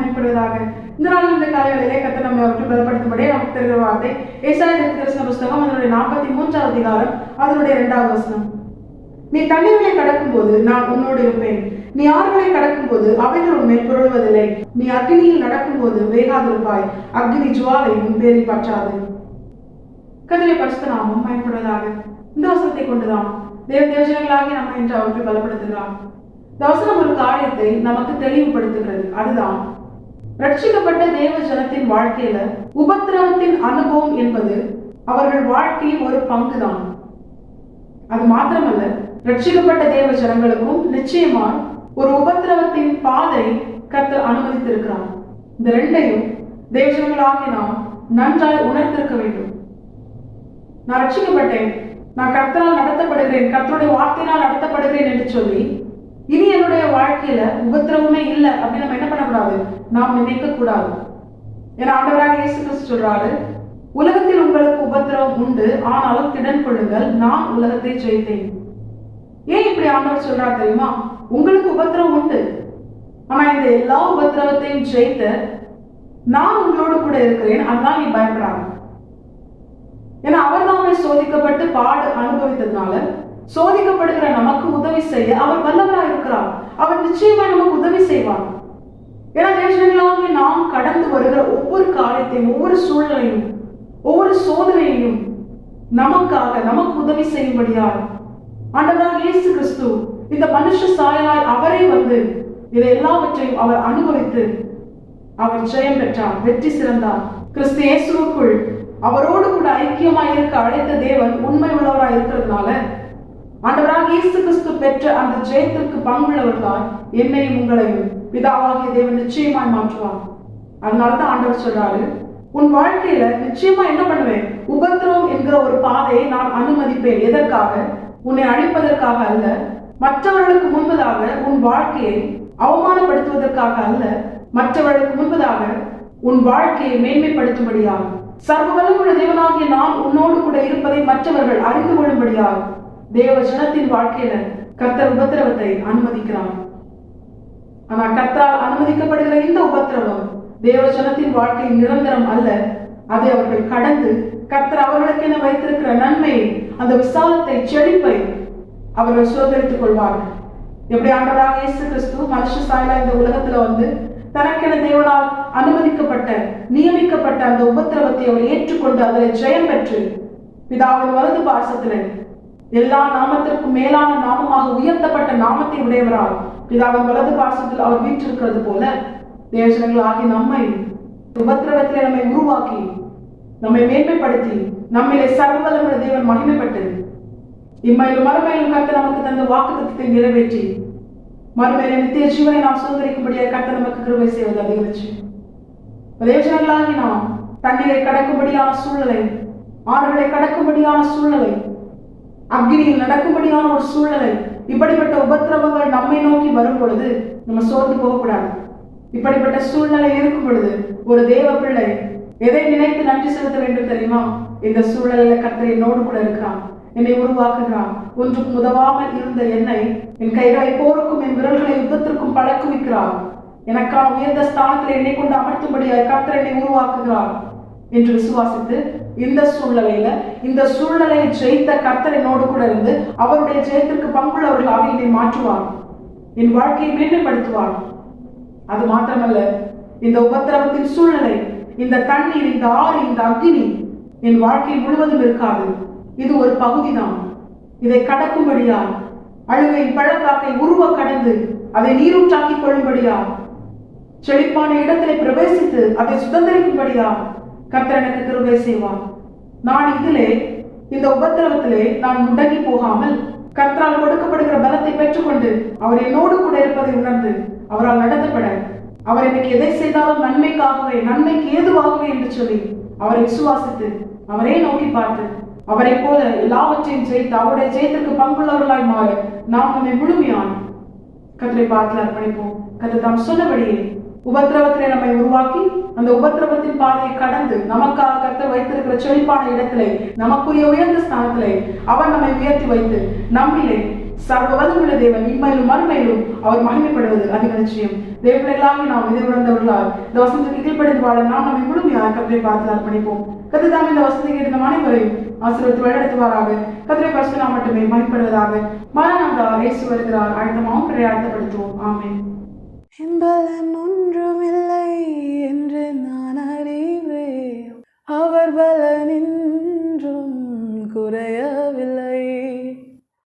மகிமைப்படுவதாக. இந்த நாள் இந்த காலைகளிலே கர்த்தர் நம்மை அவற்றை பலப்படுத்தும்படி நமக்கு தெரிகிற வார்த்தை ஏசாயா தீர்க்கதரிசன புஸ்தகம் அதனுடைய 43வது அதிகாரம் அதனுடைய 2வது வசனம். நீ தண்ணீர்களை கடக்கும் போது நான் உன்னோடு இருப்பேன், நீ ஆறுகளை கடக்கும் போது அவைகள் உன்மேல் புரளுவதில்லை, நீ அக்னியில் நடக்கும் போது வேகாதிருப்பாய், அக்னி ஜுவாலை உன் பேரில் பற்றாது. கர்த்தருடைய பரிசுத்த நாமம் மகிமைப்படுவதாக. இந்த வசனத்தை கொண்டுதான் தேவஜனங்களாகி நம்ம என்று அவற்றை பலப்படுத்துகிறார். இந்த வசனம் ஒரு காரியத்தை நமக்கு தெளிவுபடுத்துகிறது. அதுதான் ரட்சிக்கப்பட்ட தேவ ஜனத்தின் வாழ்க்கையில உபத்திரவத்தின் அனுபவம் என்பது அவர்கள் வாழ்க்கையின் ஒரு பங்குதான். அது மாத்திரமல்ல, ரட்சிக்கப்பட்ட தேவ ஜனங்களுக்கும் நிச்சயமா ஒரு உபத்திரவத்தின் பாதை கர்த்தர் அனுமதித்திருக்கிறார். இந்த ரெண்டையும் தேவ ஜனங்களாகி நாம் நன்றாய் உணர்ந்திருக்க வேண்டும். நான் ரட்சிக்கப்பட்டேன், நான் கர்த்தரால் நடத்தப்படுகிறேன், கர்த்தருடைய வார்த்தையினால் நடத்தப்படுகிறேன் என்று சொல்லி இனி என்னுடைய வாழ்க்கையில உபத்திரவமே இல்லை அப்படின்னு நம்ம என்ன பண்ணக்கூடாது, நாம் நினைக்க கூடாது. ஏன்னா ஆண்டவராக இயேசு கிறிஸ்து சொல்றாரு, உலகத்தில் உங்களுக்கு உபத்திரவம் உண்டு, ஆனாலும் திடன் கொள்ளுங்கள், நான் உலகத்தை ஜெயித்தேன். ஏன் இப்படி ஆண்டவர் சொல்றாரு தெரியுமா? உங்களுக்கு உபத்திரவம் உண்டு, ஆனா இந்த எல்லா உபத்திரவத்தையும் ஜெயித்த நான் உங்களோடு கூட இருக்கிறேன், அதனால நீ பயப்படாத. ஏன்னா அவர் தாமே சோதிக்கப்பட்டு பாடு அனுபவித்ததுனால சோதிக்கப்படுகிற நமக்கு உதவி செய்ய அவர் வல்லவராக இருக்கிறார். அவர் நிச்சயமா நமக்கு உதவி செய்வார். ஏன்னா தேவஜனங்களாகிய நாம் கடந்து வருகிற ஒவ்வொரு காரியத்தையும், ஒவ்வொரு சூழ்நிலையும், ஒவ்வொரு சோதனையையும் நமக்கு உதவி செய்யும்படியார் ஆண்டவராக இயேசு கிறிஸ்து இந்த மனுஷ சாயலாய் அவரே வந்து இதை எல்லாவற்றையும் அவர் அனுபவித்து அவர் ஜெயம் பெற்றார், வெற்றி சிறந்தார். கிறிஸ்து இயேசுவுக்குள் அவரோடு கூட ஐக்கியமாய் இருக்க அழைத்த தேவன் உண்மை உள்ளவராய் இருக்கிறதுனால ஆண்டவராக இயேசு கிறிஸ்து பெற்ற அந்த ஜெயத்திற்கு பங்குள்ளவர்தான் என்னையும் உங்களையும் பிதாவாகிய தேவன் நிச்சயமாய் மாற்றுவார். அதனாலதான் ஆண்டவர் சொல்றாரு, உன் வாழ்க்கையில நிச்சயமா என்ன பண்ணுவேன், உபத்திரவம் என்கிற ஒரு பாதையை நான் அனுமதிப்பேன். எதற்காக? உன்னை அழிப்பதற்காக அல்ல, மற்றவர்களுக்கு முன்பதாக உன் வாழ்க்கையை அவமானப்படுத்துவதற்காக அல்ல, மற்றவர்களுக்கு முன்பதாக உன் வாழ்க்கையை மேன்மைப்படுத்தும்படியாக, சர்வ வல்லமையுள்ள தேவனாகிய நான் உன்னோடு கூட இருப்பதை மற்றவர்கள் அறிந்து கொள்ளும்படியாக தேவ ஜனத்தின் வாழ்க்கையில கர்த்தர் உபத்திரவத்தை அனுமதிக்கிறார். ஆனா கர்த்தரால் அனுமதிக்கப்படுகிற இந்த உபத்திரவம் தேவ ஜனத்தின் வாழ்க்கை நிரந்தரம் அல்ல. அதை அவர்கள் கடந்து கர்த்தர் அவர்களுக்கு என வைத்திருக்கிற நன்மையை, அந்த விசாலத்தை, செழிப்பை அவர்கள் சுதந்திரித்துக் கொள்வார்கள். எப்படி ஆண்டவராக இயேசு கிறிஸ்து மனுஷ சாயலா இந்த உலகத்துல வந்து தனக்கென தேவனால் அனுமதிக்கப்பட்ட நியமிக்கப்பட்ட அந்த உபத்திரவத்தை அவர் ஏற்றுக்கொண்டு அதில் ஜெயம் பெற்று பிதாவின் வலது பாசத்திலே எல்லா நாமத்திற்கும் மேலான நாமமாக உயர்த்தப்பட்ட நாமத்தை உடையவரால் பிதாவின் வலது பாசத்தில் அவர் வீற்றிருக்கிறது போல தேவஜனங்களாகி நம்மை உபத்திரவத்திலே நம்மை உருவாக்கி நம்மை மேன்மைப்படுத்தி நம்மிலே சர்வவல்லமையுள்ள தேவன் மகிமைப்பட்டு இம்மையிலும் மறுமையிலும் கர்த்தர் நமக்கு தந்த வாக்குத்தத்தத்தை நிறைவேற்றி மறுமையில நித்திய ஜீவனை நாம் சுதந்திரிக்கும்படியாக கர்த்தர் நமக்கு கிருபை செய்வது அதிகரிச்சு தேவஜனங்களாகி நாம் தண்ணீரை கடக்கும்படியான சூழ்நிலை, ஆறுகளை கடக்கும்படியான சூழ்நிலை, அக்னியில் நடக்கும்படியான ஒரு சூழ்நிலை, இப்படிப்பட்ட உபத்திரவங்கள் நம்மை நோக்கி வரும் பொழுது நம்ம சோர்ந்து போகக்கூடாது. இப்படிப்பட்ட சூழ்நிலை இருக்கும் பொழுது ஒரு தேவ பிள்ளை எதை நினைத்து நன்றி செலுத்த வேண்டும் தெரியுமா? இந்த சூழ்நிலையில கர்த்தர் என்னோடு கூட இருக்கிறான், என்னை உருவாக்குகிறான். ஒன்றுக்கும் உதவாமல் இருந்த என்னை என் கைகளை போருக்கும் என் விரல்களை யுத்தத்திற்கும் பழக்குவிக்கிறார். எனக்கான உயர்ந்த ஸ்தானத்தில் என்னை கொண்டு அமர்த்தும்படியாய் கர்த்தர் என்னை உருவாக்குகிறார் என்று விசுவாசித்து இந்த சூழ்நிலையை ஜெயித்த கர்த்தர் என்னோடு கூட இருந்து அவருடைய ஜெயத்திற்கு பங்குள்ளவர்களாக என்னை மாற்றுவார், என் வாழ்க்கையை மேன்மைப்படுத்துவார். அது மாத்திரமல்ல, இந்த உபத்திரவத்தின் சூழ்நிலை, இந்த தண்ணீர், இந்த ஆறு, இந்த அக்னி என் வாழ்க்கை முழுவதும் இருக்காது. இது ஒரு பகுதிதான். இதை கடக்கும்படியா, அழுகையின் பள்ளத்தாக்கை உருவ கடந்து அதை நீரூற்றாக்கிக் கொள்ளும்படியா, செழிப்பான இடத்திலே பிரவேசித்து அதை சுதந்திரிக்கும்படியா கர்த்தர் எனக்கு கிருபை செய்வார். நான் இந்த உபத்திரவத்திலே நான் முடங்கி போகாமல் கர்த்தரால் கொடுக்கப்படுகிற பலத்தை பெற்றுக்கொண்டு அவர் என்னோடு கூட இருப்பதை உணர்ந்து அவரால் நடத்தப்பட, அவர் எனக்கு எதை செய்தாலும் நன்மைக்காகவே, நன்மைக்கு ஏதுவாகவே என்று சொல்லி அவரை விசுவாசித்து அவரே நோக்கி பார்த்து அவரை போல எல்லாவற்றையும் ஜெயித்து அவருடைய ஜெயத்திற்கு பங்குள்ளவர்களாய் மாற நாம் நம்மை முழுமையான கர்த்தரை பார்த்து அர்ப்பணிப்போம். கர்த்தர் தாம் சொன்னபடியே உபத்திரவத்திலே நம்மை உருவாக்கி அந்த உபத்திரவத்தின் பாதையை கடந்து நமக்காக கர்த்தர் வைத்திருக்கிற செழிப்பான இடத்திலே, நமக்குரிய உயர்ந்த ஸ்தானத்திலே அவர் நம்மை உயர்த்தி வைத்து நம்மிலே சர்வ வல்லமுள்ள தேவன் இம்மையிலும் மறுமையிலும் அவர் மகிமைப்படுவது அதிக நிச்சயம். தேவப்பிள்ளைகளாகி நாம் இதை உணர்ந்தவர்களால் இந்த வசனத்துக்கு கீழ்ப்படிந்து வாழ நாம் நம்மை முழுமையாக கர்த்தரை பார்த்து அர்ப்பணிப்போம். கர்த்தர் தாம் இந்த வசனத்தை கேட்ட அனைவரையும் ஆசீர்வதித்து வழிநடத்துவாராக. கர்த்தரை பரிசுத்த நாமம் மட்டுமே மகிமைப்படுவதாக. மரணாதா இயேசு வருகிறார். ஆயத்தமாகவும் பிரயாசப்படுத்துவோம். ஆமென். பலன் ஒன்றுமில்லை என்று நான் அறிவேன், அவர் பலனின்றும் குறைய